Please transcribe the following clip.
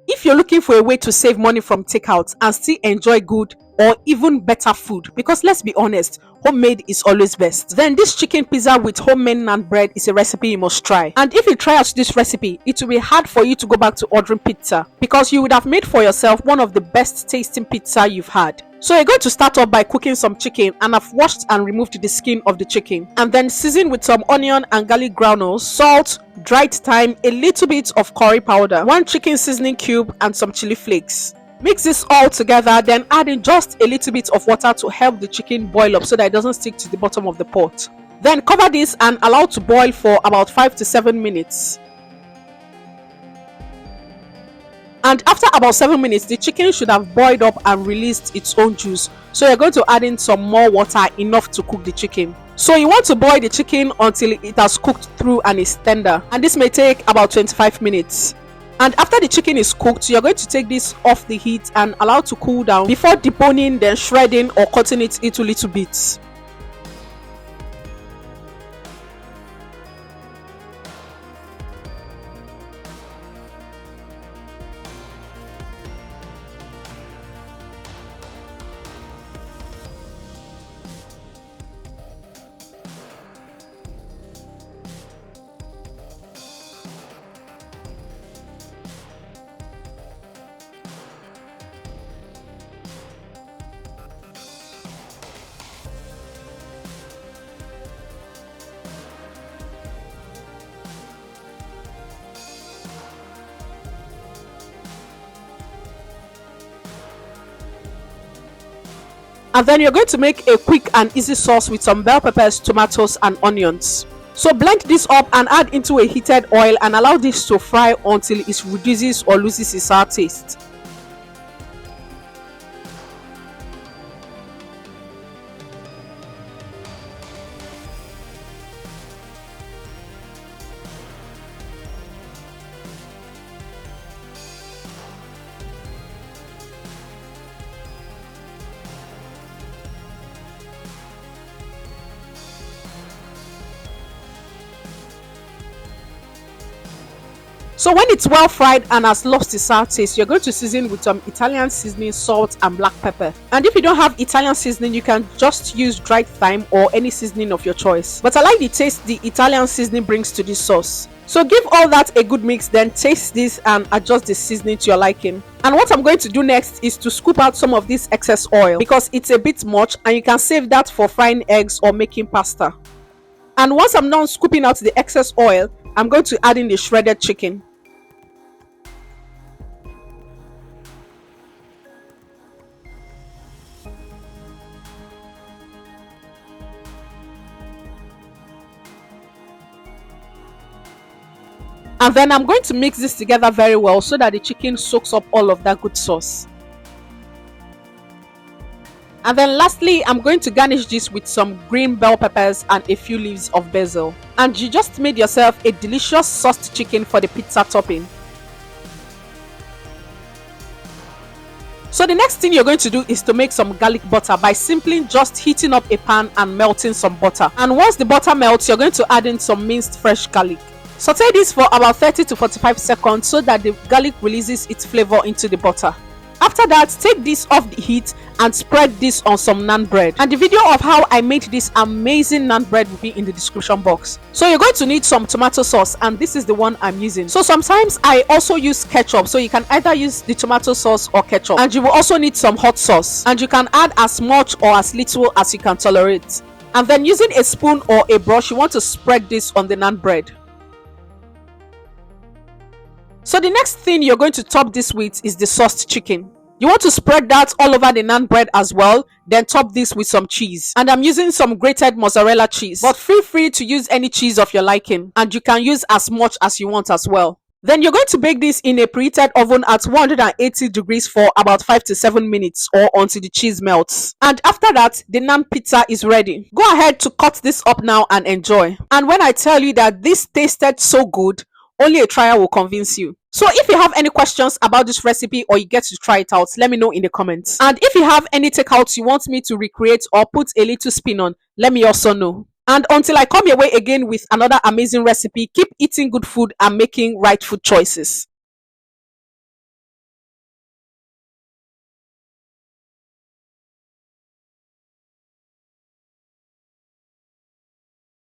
If you're looking for a way to save money from takeout and still enjoy good or even better food, because let's be honest, homemade is always best, then this chicken pizza with homemade naan bread is a recipe you must try. And if you try out this recipe, it will be hard for you to go back to ordering pizza, because you would have made for yourself one of the best tasting pizza you've had. So you're going to start off by cooking some chicken, and I've washed and removed the skin of the chicken, and then season with some onion and garlic granules, salt, dried thyme, a little bit of curry powder, one chicken seasoning cube, and some chili flakes. Mix this all together, then add in just a little bit of water to help the chicken boil up so that it doesn't stick to the bottom of the pot. Then cover this and allow to boil for about 5 to 7 minutes. And after about 7 minutes, the chicken should have boiled up and released its own juice. So you're going to add in some more water, enough to cook the chicken. So you want to boil the chicken until it has cooked through and is tender. And this may take about 25 minutes. And after the chicken is cooked, you're going to take this off the heat and allow to cool down before deboning, then shredding or cutting it into little bits. And then you're going to make a quick and easy sauce with some bell peppers, tomatoes and onions. So blend this up and add into a heated oil and allow this to fry until it reduces or loses its sour taste. So when it's well fried and has lost its sour taste, you're going to season with some Italian seasoning, salt and black pepper. And if you don't have Italian seasoning, you can just use dried thyme or any seasoning of your choice. But I like the taste the Italian seasoning brings to this sauce. So give all that a good mix, then taste this and adjust the seasoning to your liking. And what I'm going to do next is to scoop out some of this excess oil, because it's a bit much and you can save that for frying eggs or making pasta. And once I'm done scooping out the excess oil, I'm going to add in the shredded chicken. And then I'm going to mix this together very well so that the chicken soaks up all of that good sauce. And then lastly, I'm going to garnish this with some green bell peppers and a few leaves of basil. And you just made yourself a delicious sauced chicken for the pizza topping. So the next thing you're going to do is to make some garlic butter by simply just heating up a pan and melting some butter. And once the butter melts, you're going to add in some minced fresh garlic. Saute this for about 30 to 45 seconds so that the garlic releases its flavor into the butter. After that, take this off the heat and spread this on some naan bread. And the video of how I made this amazing naan bread will be in the description box. So you're going to need some tomato sauce, and this is the one I'm using. So sometimes I also use ketchup, so you can either use the tomato sauce or ketchup. And you will also need some hot sauce, and you can add as much or as little as you can tolerate. And then using a spoon or a brush, you want to spread this on the naan bread. So the next thing you're going to top this with is the sauced chicken. You want to spread that all over the naan bread as well, then top this with some cheese. And I'm using some grated mozzarella cheese, but feel free to use any cheese of your liking, and you can use as much as you want as well. Then you're going to bake this in a preheated oven at 180 degrees for about 5 to 7 minutes or until the cheese melts. And after that, the naan pizza is ready. Go ahead to cut this up now and enjoy. And when I tell you that this tasted so good, only a trial will convince you. So if you have any questions about this recipe or you get to try it out, let me know in the comments. And if you have any takeouts you want me to recreate or put a little spin on, let me also know. And until I come your way again with another amazing recipe, keep eating good food and making right food choices.